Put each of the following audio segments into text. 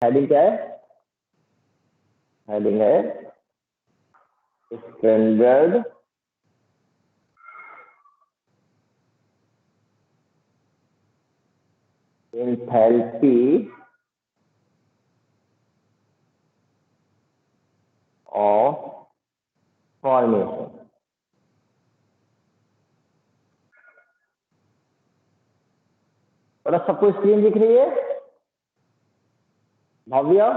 Heading क्या है? Heading है स्टैंडर्ड एंथैल्पी ऑफ फॉर्मेशन। और सबको स्क्रीन दिख रही है भव्या?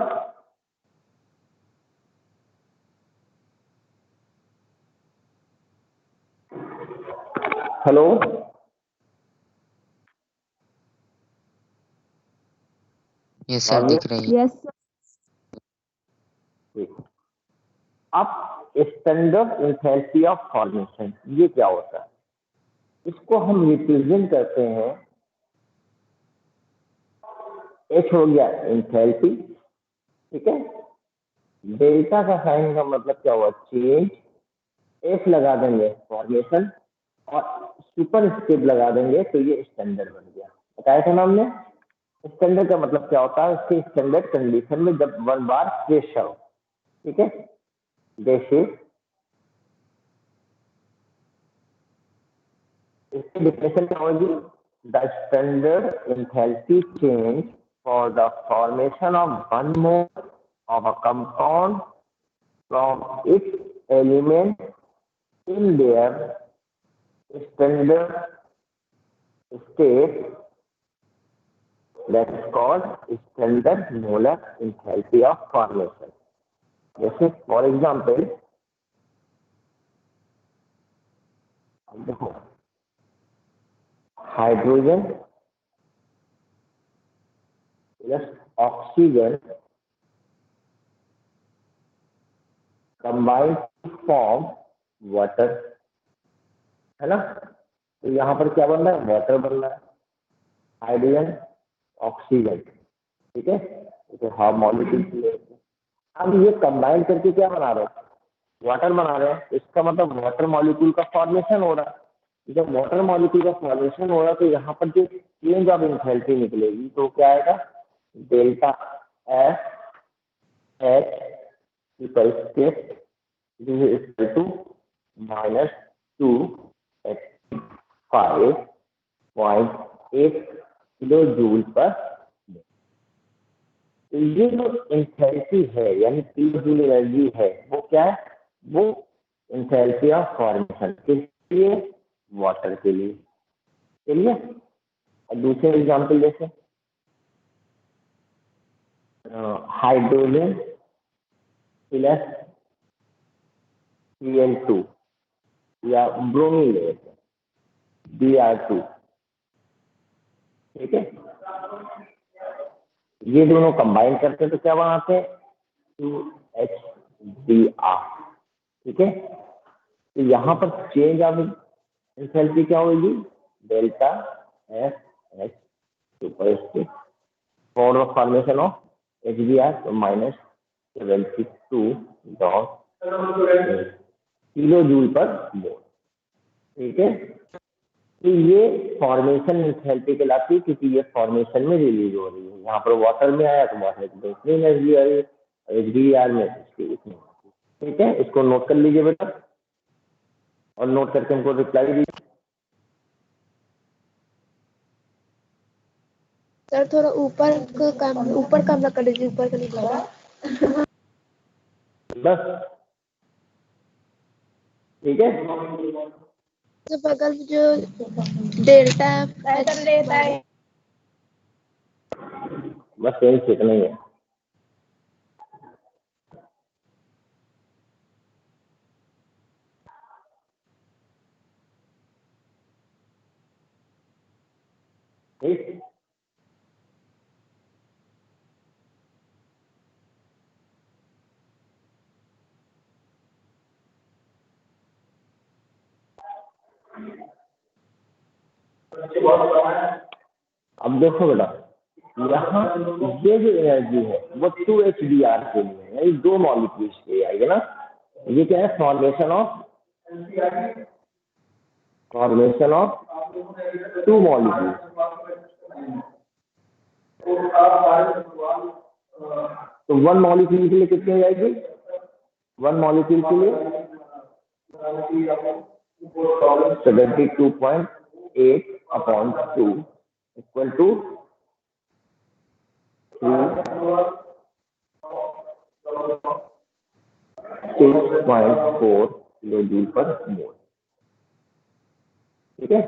हेलो, यस सर दिख रही है। Yes sir. अब स्टैंडर्ड एंथैल्पी ऑफ फॉर्मेशन ये क्या होता है? इसको हम रिप्रेजेंट करते हैं, एच हो गया एंथैल्पी, ठीक है। डेल्टा का साइन का मतलब क्या हुआ? चेंज। एफ लगा देंगे फॉर्मेशन और सुपर स्क्रिप्ट लगा देंगे तो ये स्टैंडर्ड बन गया। बताया था ना हमने। स्टैंडर्ड का मतलब क्या होता है? उसके स्टैंडर्ड कंडीशन में जब वन बार प्रेशर हो, ठीक है। जैसे इसकी डिफिनेशन क्या होगी? The standard enthalpy change for the formation of one mole of a compound from its element in their standard state, that is called standard molar enthalpy of formation. जैसे for example, देखो hydrogen plus oxygen combined to form water, है ना। तो यहाँ पर क्या बन रहा है? वाटर बन रहा है, हाइड्रोजन ऑक्सीजन, ठीक है। तो हाफ मॉलिक्यूल। अब ये कंबाइन करके क्या बना रहे हैं? वाटर बना रहे हैं। इसका मतलब वाटर मॉलिक्यूल का फॉर्मेशन हो रहा है। जब वाटर मॉलिक्यूल का फॉर्मेशन हो रहा है तो यहाँ पर जो चेंज ऑफ एंथैल्पी निकलेगी तो क्या आएगा? Delta F H equal to -285.8 kilo joule per. तो ये जो एंथैल्पी है यानी पी जूल एनर्जी है वो क्या है? वो एंथैल्पी ऑफ फॉर्मेशन के लिए, वाटर के लिए। चलिए और दूसरे एग्जांपल जैसे हाइड्रोजन प्लस Cl2 या ब्रोमीन ले लेते हैं Br2, ठीक है। ये दोनों कंबाइन करते हैं तो क्या बनाते हैं? 2HBr, ठीक है। तो यहाँ पर चेंज ऑफ एंथैल्पी क्या होगी? Delta F H super script for the formation of HBr तो -72 किलो जूल पर मोल, ठीक है। तो ये फॉर्मेशन एंथैल्पी कहलाती है क्योंकि ये फॉर्मेशन में रिलीज हो रही है। यहाँ पर वाटर में आया तो वाटर की इतनी एनर्जी आ रही है, HBr में इसकी इतनी, ठीक है। इसको नोट कर लीजिए बेटा और नोट करके हमको रिप्लाई दीजिए। सर थोड़ा ऊपर कैमरा कर लीजिए, ऊपर का नहीं कर रहा। बस, ठीक है। जो बगल में जो डेल्टा है बस यही सीखना ही है। ठीक, अब देखो बेटा यहाँ ये जो एनर्जी है वो 2HBr के लिए है, यानी 2 मॉलिक्यूल्स के लिए आएगा ना। ये क्या है? Formation of 2 molecules. तो 1 मॉलिक्यूल के लिए कितनी हो जाएगी? 1 मॉलिक्यूल के लिए 72.8/2 equal to 6.4 kilo joule per मोल। ठीक है,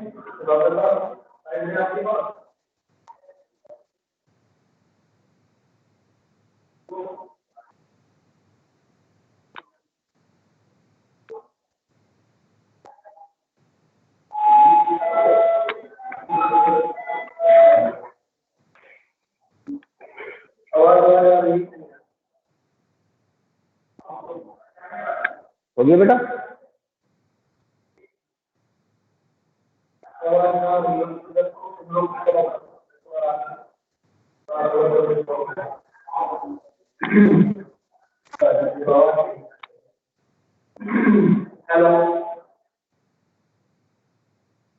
हो गया बेटा?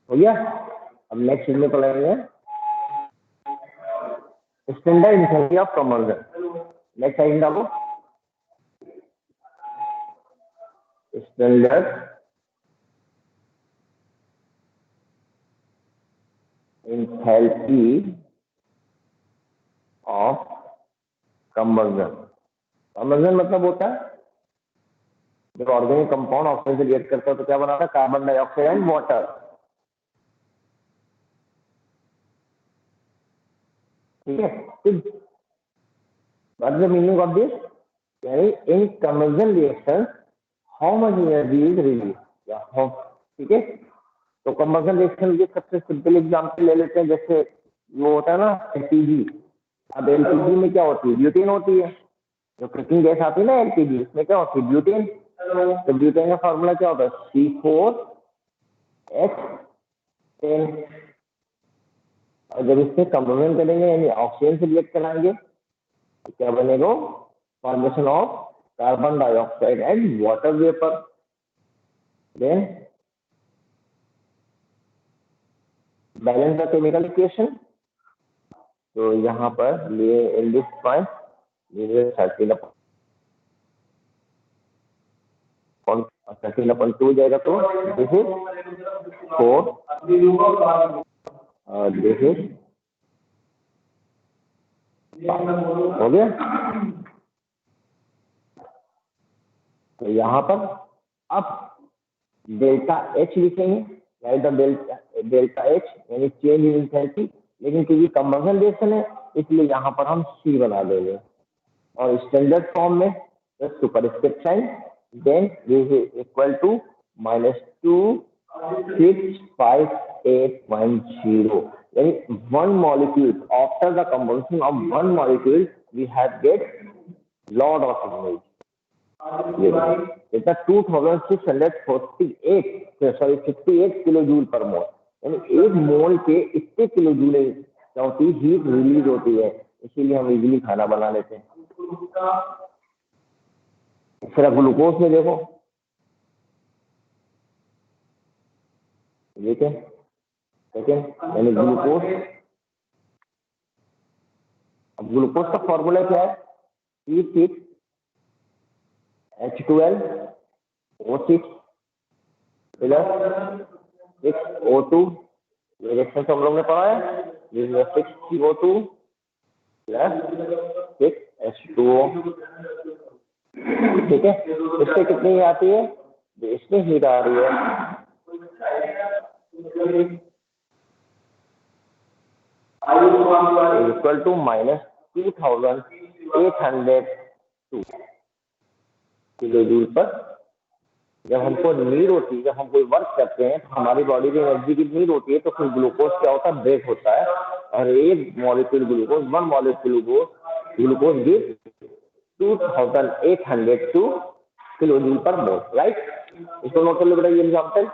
हो गया? अब नेक्स्ट में पढ़ेंगे standard enthalpy of combustion. Next item डालो, standard enthalpy of combustion. Combustion मतलब होता है जब ऑर्गेनिक कंपाउंड ऑक्सीजन से रिएक्ट करता है तो क्या बनाता है? Carbon dioxide and water. ठीक है, what is the meaning of this? यानी in combustion reaction how much energy is release या हाउ। ठीक है, तो कंबशन रिएक्शन के सबसे सिंपल एग्जांपल ले लेते हैं, जैसे वो होता है ना एलपीजी। अब एलपीजी में क्या होती है? ब्यूटेन होती है। जो कुकिंग गैस आती है ना एलपीजी, उसमें क्या होती है? ब्यूटेन। तो ब्यूटेन का फॉर्मूला क्या होता है? C4H10। और जब इससे कंबशन करेंगे यानी ऑक्सीजन से रिएक्ट कराएंगे तो क्या बनेगा? Formation of carbon dioxide and water vapour. Then balance the chemical equation. तो यहाँ पर लिए इन दिस पॉइंट 13/2 हो जाएगा। तो दिस इज 4 और दिस इज हो गया। तो यहाँ पर अब डेल्टा एच लिखेंगे, राइट द डेल्टा एच यानी चेंज इन एंथैल्पी। लेकिन क्योंकि कंबशन रिएक्शन है इसलिए यहाँ पर हम सी बना देंगे और स्टैंडर्ड फॉर्म में superscript sign. Then this is equal to -2658.0 यानी 1 molecule after the combustion of 1 molecule we have get lot of energy। इतना 68 किलो जूल पर मोल, यानी एक मोल के इतने किलो जूल क्या होती है? हीट रिलीज होती है। इसीलिए हम इजीली खाना बना लेते हैं। फिर ग्लूकोज में देखो, ठीक है, यानी ग्लूकोज। अब ग्लूकोज का फॉर्मूला क्या है? C6H12O6 plus 6O2। ये रिएक्शन हम लोग ने पढ़ा है, 6CO2 प्लस 6H2O। ठीक है, इससे कितनी आती है? इसमें हीट आ रही है इक्वल टू -2802 किलो जूल पर। जब हमको नीड होती है, जब हम कोई वर्क करते हैं तो हमारी बॉडी में एनर्जी की नीड होती है, तो फिर ग्लूकोज क्या होता है? ब्रेक होता है और एक molecule glucose 1 molecule glucose give 2802 kilo joule per mole. Right, इसको नोट कर लो बेटा, ये एग्जाम्पल।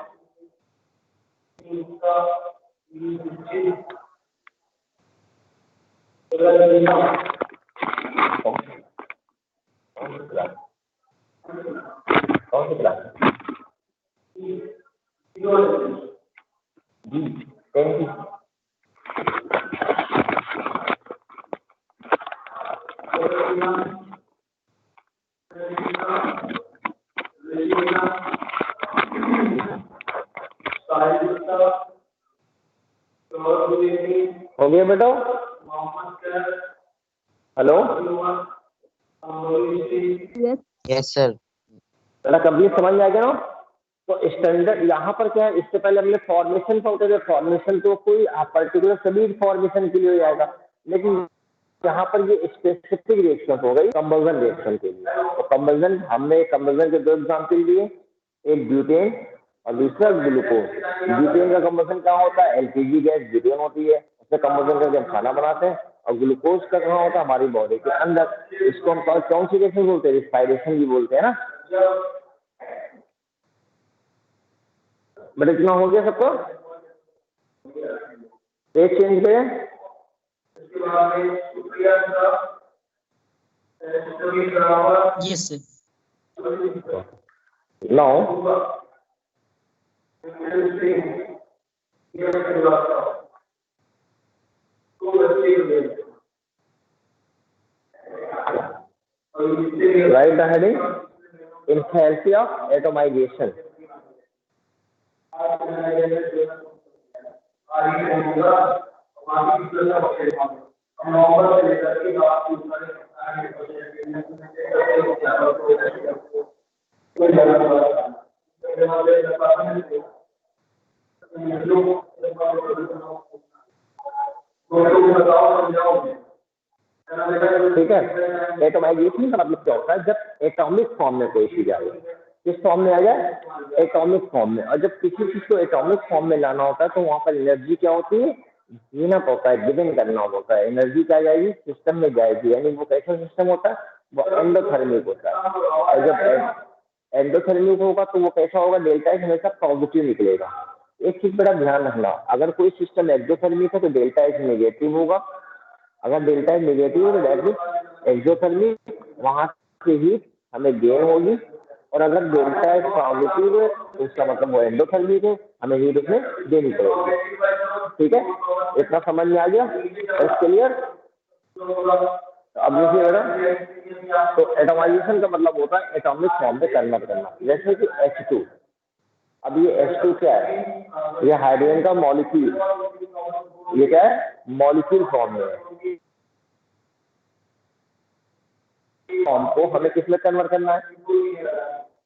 कौन सी क्लास? जी 10 की। हो गया बेटा? हेलो? Yes sir. बेटा कंप्लीट समझ में आ गया ना? तो स्टैंडर्ड यहाँ पर क्या है, इससे पहले हमने फॉर्मेशन पढ़ते थे। फॉर्मेशन तो कोई पर्टिकुलर सभी फॉर्मेशन के लिए हो जाएगा, लेकिन यहाँ पर ये स्पेसिफिक रिएक्शन हो गई कंबल्सन रिएक्शन के लिए। तो कंबल्सन, हमने कंबल्सन के 2 एग्जाम्पल दिए, एक ब्यूटेन और दूसरा ग्लूकोज। ब्यूटेन का कंबल्सन कहाँ होता है? एलपीजी गैस ब्यूटेन होती है, उससे कंबल्सन करके हम खाना बनाते हैं। और ग्लूकोज का कहाँ होता है? हमारी बॉडी के अंदर। इसको हम कौन सी रिएक्शन बोलते हैं? रिस्पायरेशन भी बोलते हैं ना। बट इतना हो गया सबको? पेज चेंज करें। Yes sir. Now write the heading enthalpy of atomization. ठीक है, एटोमाइजेशन का मतलब क्या होता है? जब एटॉमिक फॉर्म में कोई चीज आ जाए, किस फॉर्म में आ जाए? एटॉमिक फॉर्म में। और जब किसी चीज को एटॉमिक फॉर्म में लाना होता है तो वहां पर एनर्जी क्या होती है? जीना होता है, गिवन करना होता है। एनर्जी क्या जाएगी? सिस्टम में जाएगी। यानी वो कैसा सिस्टम होता है? वो एंडोथर्मिक होता है। और जब एंडोथर्मिक होगा तो वो कैसा होगा? डेल्टा एच हमेशा पॉजिटिव निकलेगा। एक चीज बड़ा ध्यान रखना, अगर कोई सिस्टम एक्सोथर्मिक है तो डेल्टा एच नेगेटिव होगा। अगर डेल्टा एच नेगेटिव है तो दैट मींस एक्सोथर्मिक, वहां से हीट हमें गेन होगी। और अगर डेल्टा एच पॉजिटिव है तो इसका मतलब वो एंडोथर्मिक है, हमें हीट उसमें देनी पड़ेगी। ठीक है, इतना समझ में आ गया? क्लियर? अब देखिए बेटा, तो एटोमाइजेशन का मतलब होता है एटॉमिक फॉर्म में कन्वर्ट करना। जैसे कि H2, अब ये H2 क्या है? ये हाइड्रोजन का मॉलिक्यूल। ये क्या है? मॉलिक्यूल फॉर्म में है। फॉर्म को हमें किस में कन्वर्ट करना है?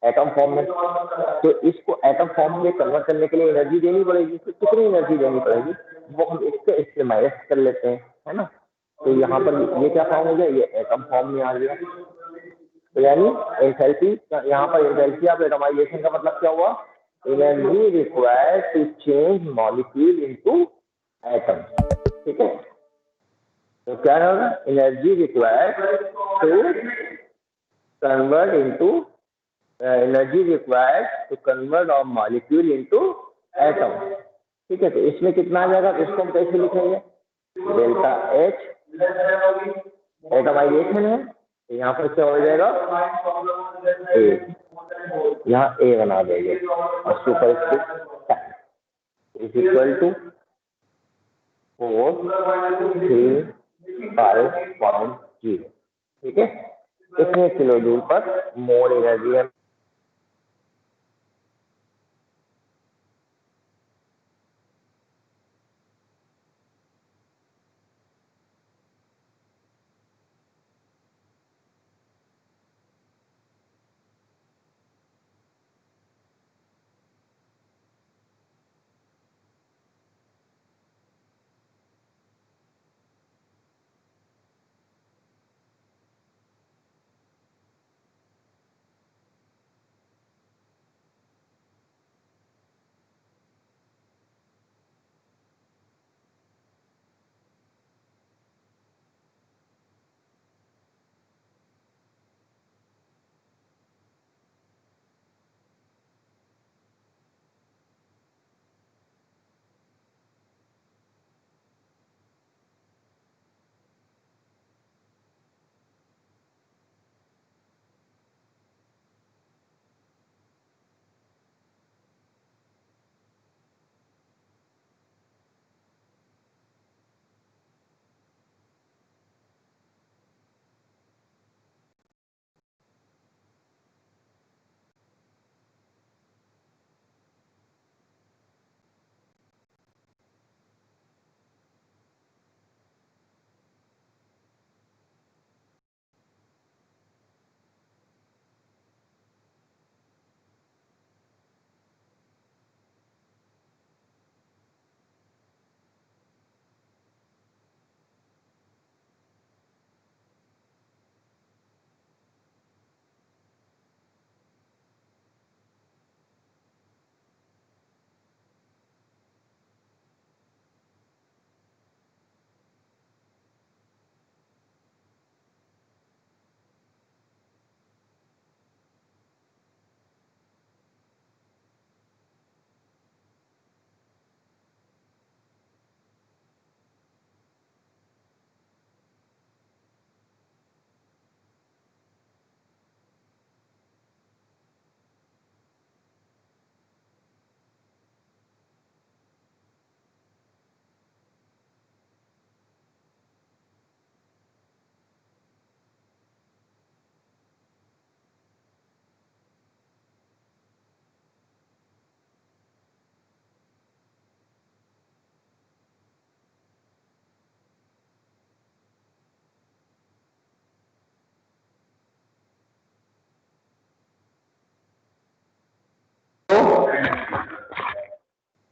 एटम फॉर्म में। तो इसको एटम फॉर्म में कन्वर्ट करने के लिए एनर्जी देनी पड़ेगी। तो कितनी एनर्जी देनी पड़ेगी वो हम इससे माइनस कर लेते हैं, है ना। तो यहाँ पर ये क्या फॉर्म हो गया? ये एटम फॉर्म में आ गया। तो यानी एंथैल्पी, यहाँ पर एंथैल्पी ऑफ एटमाइजेशन का मतलब क्या हुआ? Energy required to change molecule into atom. ठीक है, तो क्या होगा? Energy required to convert into energy required to convert of molecule into atom. ठीक है, तो इसमें कितना आ जाएगा? तो इसको हम कैसे लिखेंगे? डेल्टा एच एटमाइजेशन है, तो यहाँ पर क्या हो जाएगा? ए, यहाँ ए बना देंगे और सुपर इज इक्वल टू 435.0। ठीक है, कितने किलो जूल पर मोल एनर्जी है?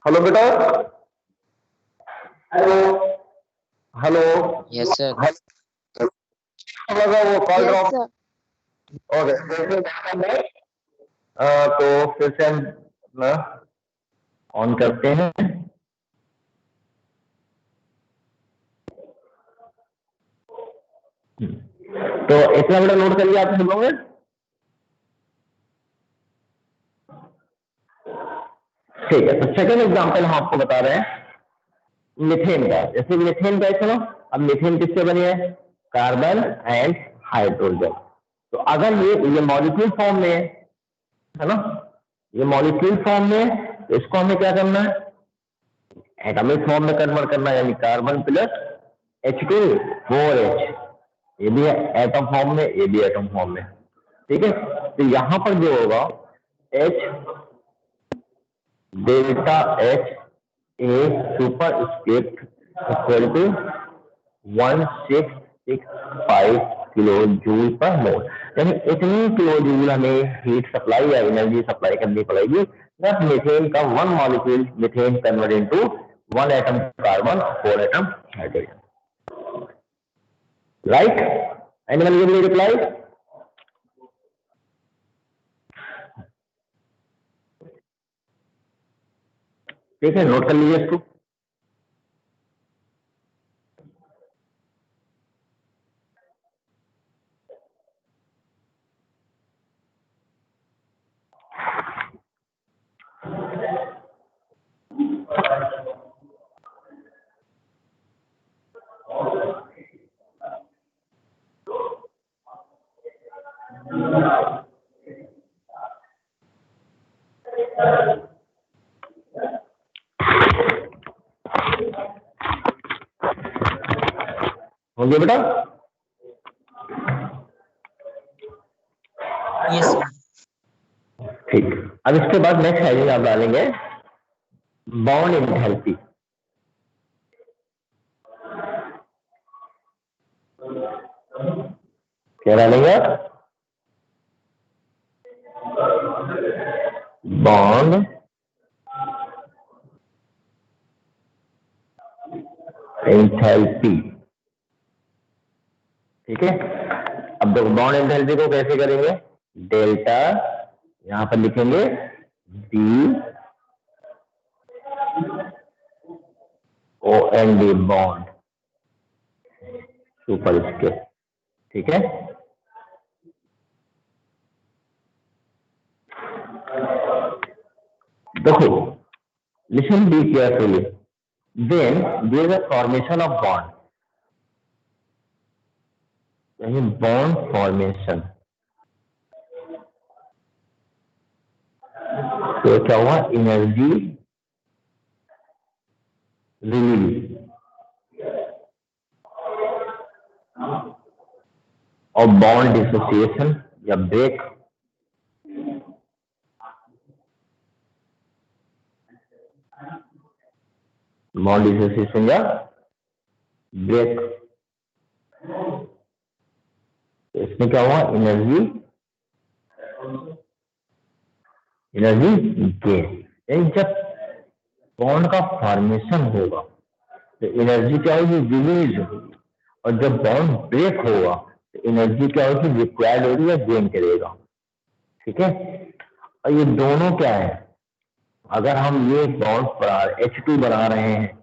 हेलो बेटा, हेलो हेलो। Yes, sir. लगा वो call Yes, drop. sir. Okay, तो फिर से हम अपना ऑन करते हैं। तो इतना बड़ा नोट कर लिया आप सब लोगों ने? ठीक है, तो सेकंड एग्जांपल हम आपको बता रहे हैं मीथेन का। जैसे मीथेन का चलो, अब मीथेन किससे बनी है? Carbon and hydrogen. तो अगर ये मॉलिक्यूल फॉर्म में है ना, ये मॉलिक्यूल फॉर्म में, तो इसको हमें क्या करना है? एटॉमिक फॉर्म में कन्वर्ट करना है, यानी कार्बन प्लस H2 4H। ये भी एटम फॉर्म में, ये भी एटम फॉर्म में। ठीक है, तो यहां पर जो होगा H delta H A super script equal to 1665 kilo joule per mole, यानी इतनी किलो जूल हमें हीट सप्लाई या एनर्जी सप्लाई करनी पड़ेगी जब मीथेन का 1 molecule methane convert into 1 atom carbon और 4 atom hydrogen. Right? Anyone give me reply? ठीक है, नोट कर लीजिए इसको। हो गया बेटा? Yes, sir. ठीक, अब इसके बाद नेक्स्ट हेडिंग आप डालेंगे बॉन्ड एंथैल्पी। क्या डालेंगे? Bond enthalpy. ठीक है, अब देखो बॉन्ड एंथैल्पी को कैसे करेंगे? डेल्टा, यहां पर लिखेंगे BOND, बॉन्ड सुपर स्क्रिप्ट। ठीक है, देखो listen be carefully, then there is a formation of bond, यानी बॉन्ड फॉर्मेशन। तो क्या हुआ? एनर्जी रिलीज और बॉन्ड डिसोसिएशन या ब्रेक। बॉन्ड डिसोसिएशन या ब्रेक, इसमें क्या हुआ? Energy gain. यानी जब बॉन्ड का फॉर्मेशन होगा तो एनर्जी क्या होगी? रिलीज होगी, और जब बॉन्ड ब्रेक होगा तो एनर्जी क्या होगी? रिक्वायर्ड होगी या गेन करेगा। ठीक है, और ये दोनों क्या है? अगर हम ये बॉन्ड H2 बना रहे हैं,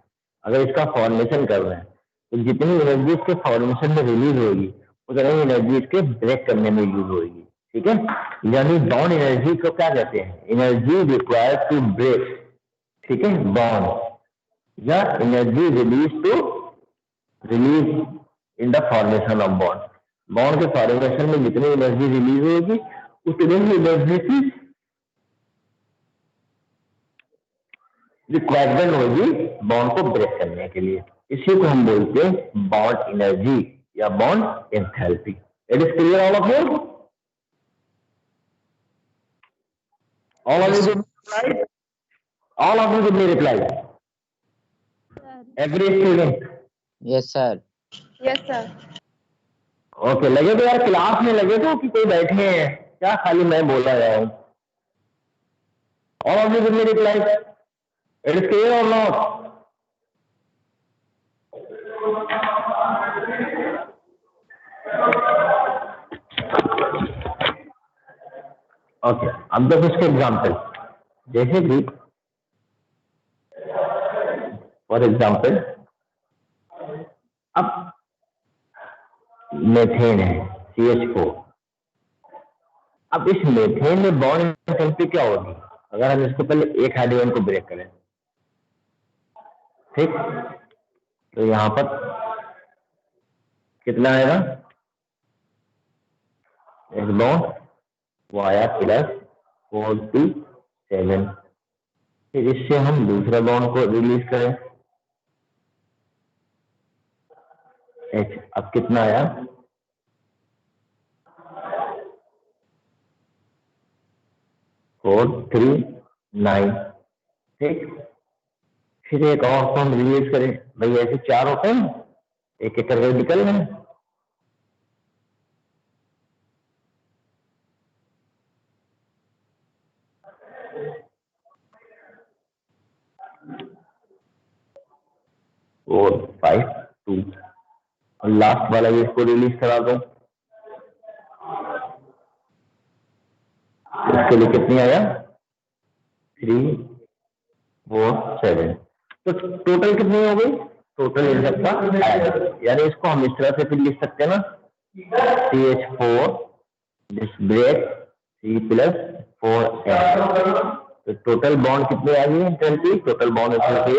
अगर इसका फॉर्मेशन कर रहे हैं, तो जितनी एनर्जी इसके फॉर्मेशन में रिलीज होगी उतनी एनर्जी इसके ब्रेक करने में यूज होगी। ठीक है, यानी बॉन्ड एनर्जी को क्या कहते हैं? एनर्जी रिक्वायर्ड टू ब्रेक, ठीक है, बॉन्ड, या energy release to release in the formation of bond. Bond के फॉर्मेशन में जितनी एनर्जी रिलीज होगी उतनी ही एनर्जी की रिक्वायरमेंट होगी बॉन्ड को ब्रेक करने के लिए। इसी को हम बोलते हैं बॉन्ड एनर्जी या bond enthalpy. It is clear all of you? All of you all of you give me reply, every student? Yes, sir. Yes, sir. Okay, लगे तो यार क्लास में लगे तो कि कोई बैठे हैं क्या? खाली मैं बोला रहा हूं। All of you give me reply. It is clear और नॉट? ओके, अब देखो इसके एग्जाम्पल, जैसे कि फॉर एग्जाम्पल अब मेथेन है CH4। अब इस मेथेन में बॉन्ड एंथैल्पी क्या होगी अगर हम इसको पहले एक हाइड्रोजन को ब्रेक करें? ठीक, तो यहां पर कितना आएगा? एक बॉन्ड वो आया +47। फिर इससे हम दूसरा बॉन्ड को रिलीज करें H, अब कितना आया? 439। ठीक, फिर एक और को हम रिलीज करें, भाई ऐसे 4 होते हैं, एक एक करके निकल गए। और 5 2 और लास्ट वाला भी इसको रिलीज करा दो, इसके लिए कितनी आया? 3 4 7। तो टोटल कितनी हो गई? टोटल इन सबका आया, यानी इसको हम इस तरह से फिर लिख सकते हैं ना, CH4 दिस ब्रेक C+4H। तो टोटल बॉन्ड कितने आ गई enthalpy? Total bond enthalpy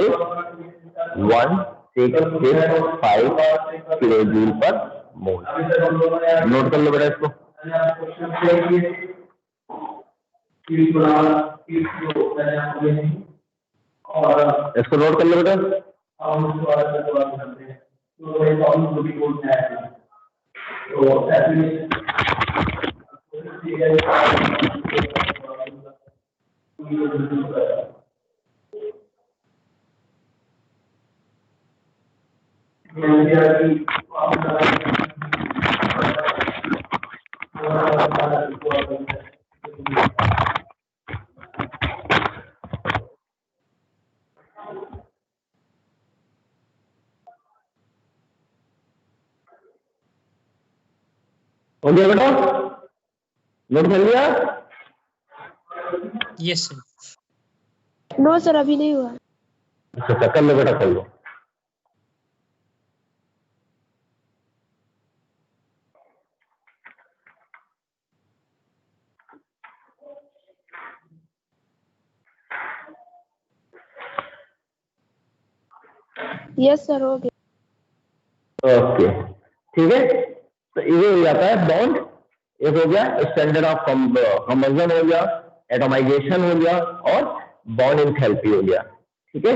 1665 kilo joule per mole. Note कर लो बेटा इसको। इसको नोट कर लो बेटा। हो गया बेटा? नोट कर लिया? Yes sir. नो सर, अभी नहीं हुआ। अच्छा, कर लो बेटा, कर लो। यस सर, हो गया। ओके, ठीक है। तो ये हो जाता है बॉन्ड, एक हो गया स्टैंडर्ड ऑफ कंबशन हो गया, एटोमाइजेशन हो गया और बॉन्ड एंथैल्पी हो गया। ठीक है।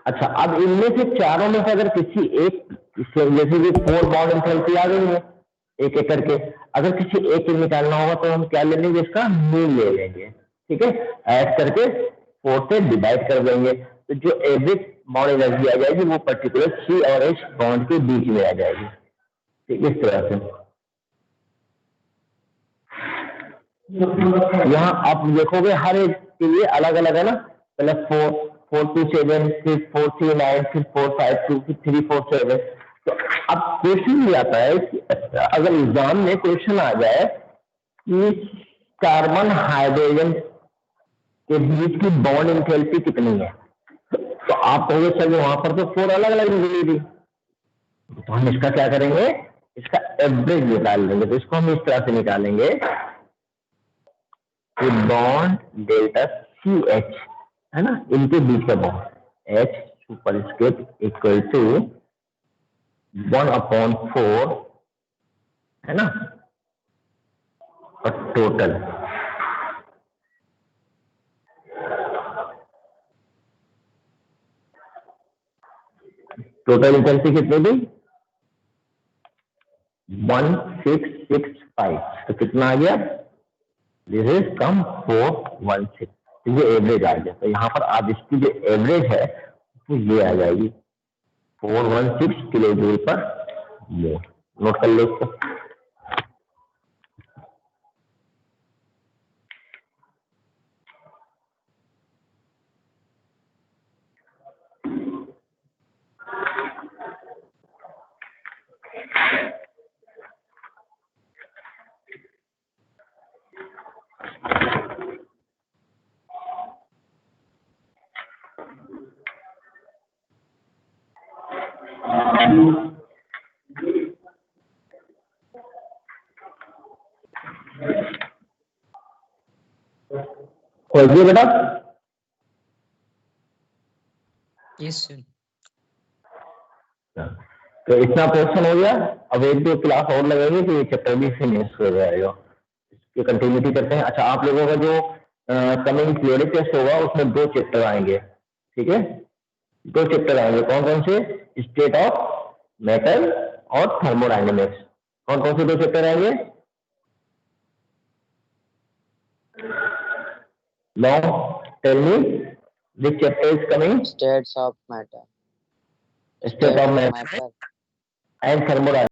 अच्छा, अब इनमें से चारों में से अगर किसी एक, जैसे कि 4 बॉन्ड एंथैल्पी आ गई है एक एक करके, अगर किसी एक को निकालना होगा तो हम क्या ले लेंगे? इसका मीन ले लेंगे। ठीक है, ऐड करके 4 से डिवाइड कर देंगे, तो जो एवरेज बॉन्ड एनर्जी आ जाएगी वो पर्टिकुलर C और H बॉन्ड के बीच में आ जाएगी। ठीक, इस तरह से। यहाँ आप देखोगे हर एक के लिए अलग अलग है ना, पहले 427, फिर 439, फिर 452, फिर 347। तो अब क्वेश्चन ये आता है कि अगर एग्जाम में क्वेश्चन आ जाए कि कार्बन हाइड्रोजन के बीच की बॉन्ड एंथैल्पी कितनी है, तो आप कहोगे सर वहां पर तो 4 अलग अलग निकली थी, तो हम इसका क्या करेंगे? इसका एवरेज निकाल लेंगे। तो इसको हम इस तरह से निकालेंगे कि बॉन्ड डेल्टा CH है ना, इनके बीच का bond H superscript equal to 1/4 है ना, और टोटल इंटेंसिटी कितनी थी? 1665। तो कितना आ गया? This is come 416। तो ये एवरेज आ गया। तो यहाँ पर आप इसकी जो एवरेज है तो ये आ जाएगी 416 kilo joule per mole. Note कर लो इसको। खोलिए बेटा। Yes, sir. तो इतना पोर्शन हो गया। अब एक दो क्लास और लगेगी तो ये चैप्टर भी फिनिश हो जाएगा। इसकी कंटिन्यूटी करते हैं। अच्छा, आप लोगों का जो कमिंग पीरियोडिक टेस्ट होगा उसमें 2 चैप्टर आएंगे, ठीक है? 2 चैप्टर आएंगे, कौन कौन से? स्टेट ऑफ मेटल और थर्मोडायनेमिक्स। कौन कौन से 2 चैप्टर आएंगे? Now tell me which chapter is coming? States of matter. State of matter and thermodynamics.